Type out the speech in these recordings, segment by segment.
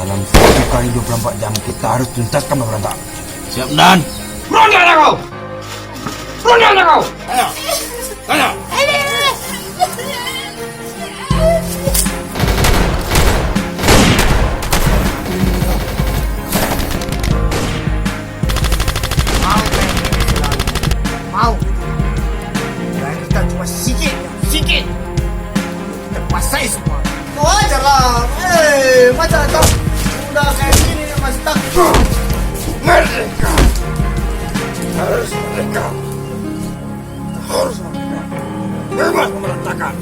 Dalam 1 kali 24 jam kita harus tuntaskan pemberontak. Siap, Dan. Ronda kau! Ronda kau! Ayo. Ayo. Mau. Dan kita cuma sikit. Kita kuasai semua. Kau ajar lah. Macam kau udah kayak gini masih takut. Merdeka! Harus merdeka! Harus merdeka! Bebas pemberontakan!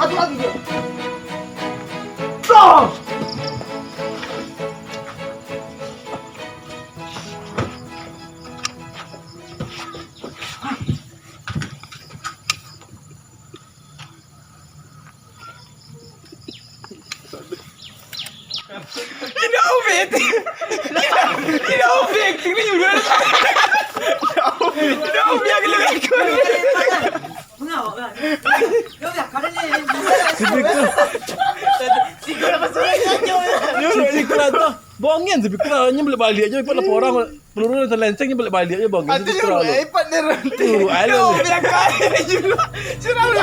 Satu lagi dia. Go! Tidak obek. Tidak obek. Ini udah. Tidak obek lagi aku. Bohongin tapi keranya balik balik aja lepas orang peluru terlencengnya balik balik aja bohongin. Nanti lu iPad dia nanti. Ayo. Biar kaya ni juga. Sudah lu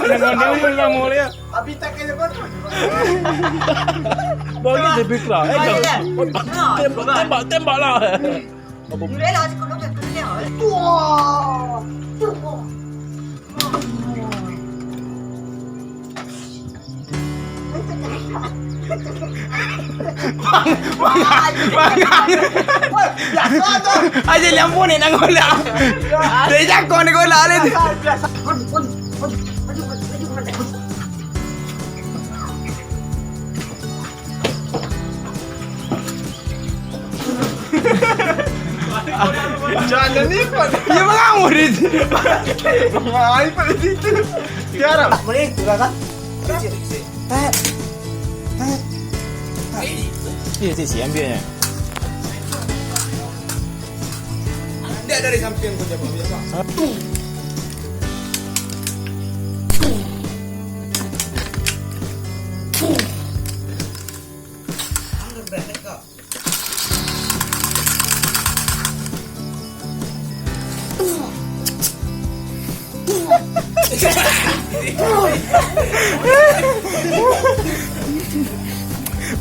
Dengan dia lah mau lihat. Abi tak kaya kau. Bohongin tapi kerah. Tembak lah. Aja lampunin ang gula. Dia ko ni gula alin. Jangan ni iPad. Ya mga murid. iPad itu. Tiara. Boleh juga kan? Sisi ambilnya. Dia dari samping ko coba biasa.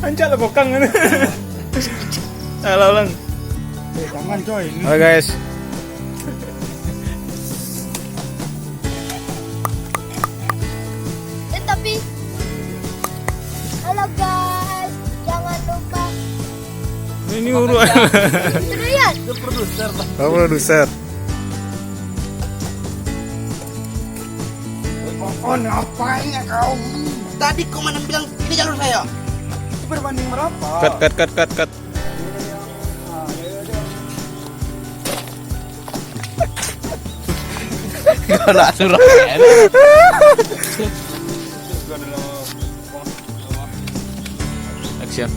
Anjak lah bokang kan. Alah ulang. Jangan coy. Oke guys. Tapi halo guys, jangan lupa Ini uruan. lihat Oh, produser. Oh, ngapain ya kau? Tadi komandan bilang ini jalur saya. Berbanding berapa? Cut. Gak nak suruh. Action.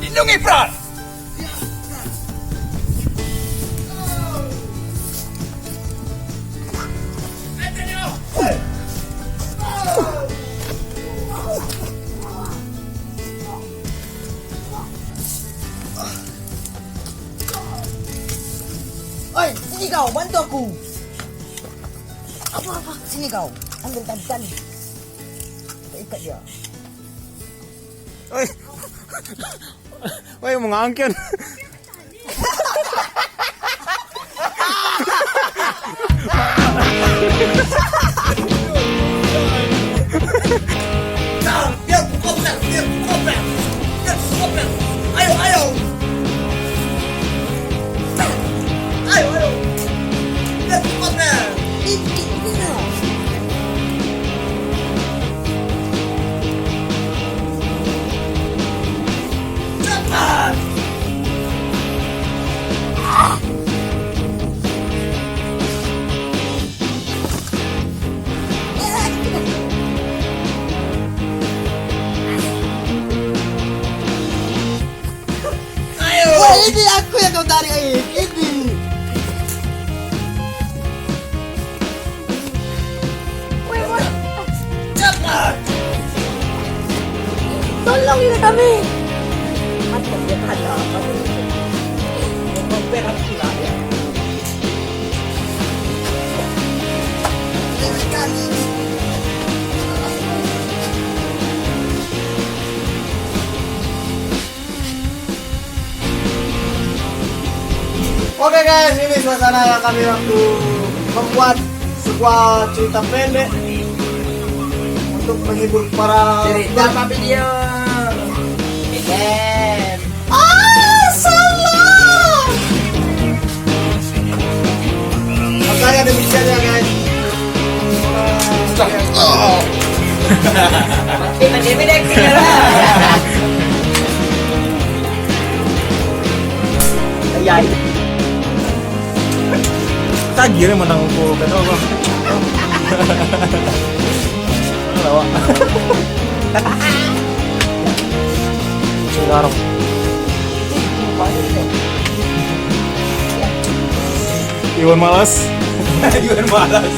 Lindungi Fran. Oi, sini kau, bantu aku. Apa? Sini kau, ambil tali. Ikat dia. Woi, mau ngangkin. Biar mencari air ini. Cepat. Tolong ini kami. Apa dia ada? Memperang pula ya. Oke guys, ini suasana kami waktu membuat sebuah cerita pendek untuk menghibur para Cerita video. Makanya demikian ya guys. Tagih rin menang ko pero ako. Lawa. Sigaro. Iwan malas. Iwan malas.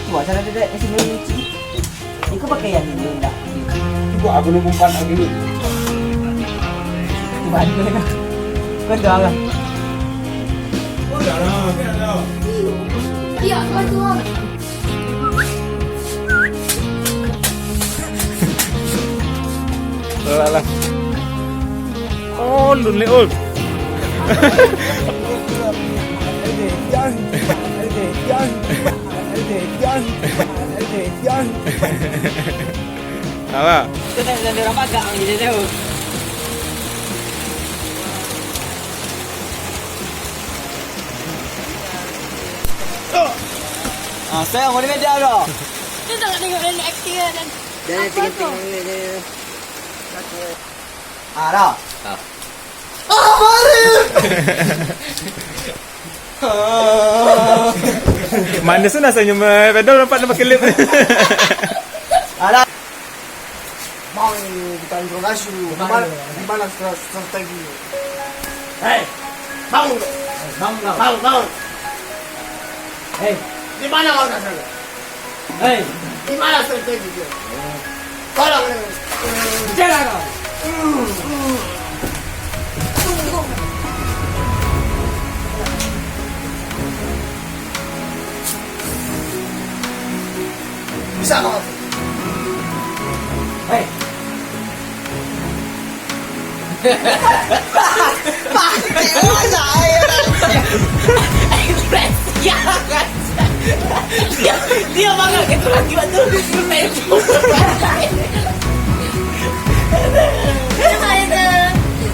Buat sana tidak kasi may Ikaw ba kaya hindi na? Ibu aku lu umpan lagi. Diba ko na? Ganda nga. Iya, bantuan. Lah. Oh, lun le ul. Apa? Ito na lang nila maga ang hindi na. Ah, saya mau meja lo. Ito nga nga na acting na. Dahil tingin-tingin nila. Ada. Mari. Manis na sa inyo, pedal dapat na makilip. Ada. Mau kita interogasi gimana strategi. Hei, bangun. Bangun. Hei, di mana kau nak sana? Hei, di mana strategi dia? Tolong. Jangan kau. Bisa kau? Hei. Dia makan gitu lagi betul.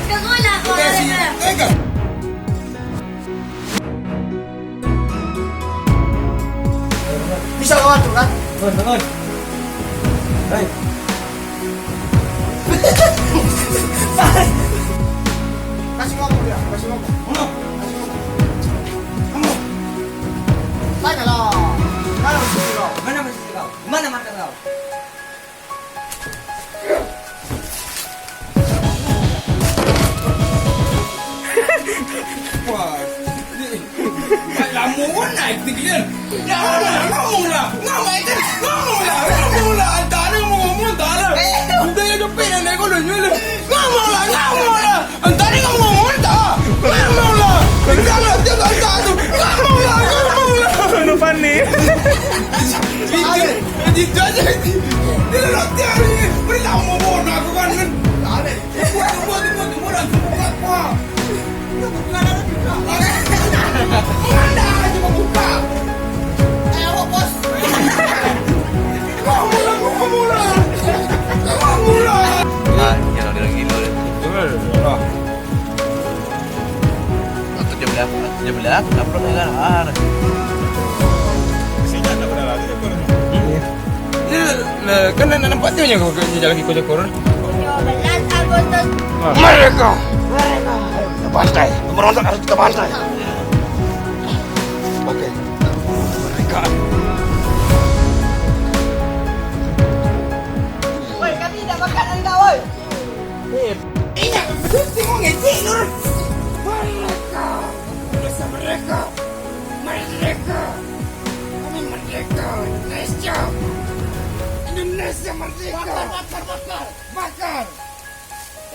Kagola ko. Bisa kau atur kan? Bangun. Hei. Kasih ngomong dia, kasih ngomong. Ngomong. Tanya lah. Mana mesti kau? Mana masih kau? Mana mata kau? Lama pun naik tinggian. Ngomong lah. Tak ada ngomong tak ada. Udah ya jepit nak kau lunyul. Ngomong lah. Entah ni ngomong tak. Ngomong lah. Jangan dia tak tu. Ngomong lah. Ano funny? Itu aja. Dia nak tiada. Beri lama pun aku kan. Ada. Buat orang apa? Mana cuma buka. Ayo bos. Ngomong lah. Ah, yang ada gila dia. Atau dia belah, apa kan? Ah, kan nampak dia yang jalan ikut korun. Belas Agustus. Mereka. Ke pantai. Pemberontak harus ke pantai. Oke. Mereka.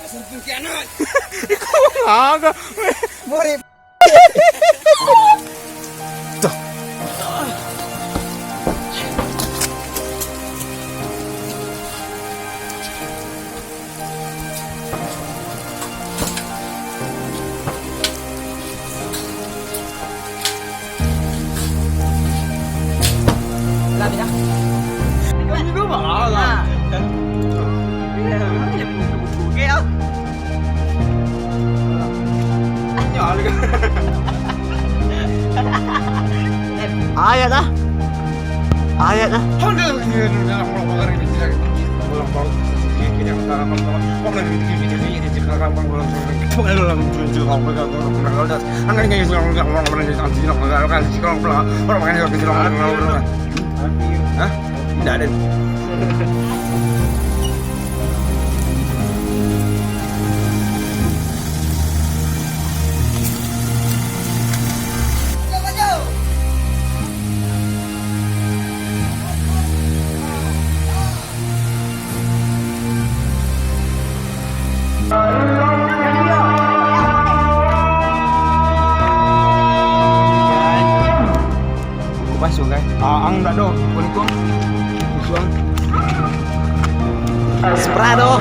Dasar pengkhianat. Aga. Mori. Labi dah. Ini dua malah. Okey ah. Ayat dah. Ayat dah. Hah? Tidak ada. Masuk kan? Ang tak ada. Kuning. Masuk. Sprado.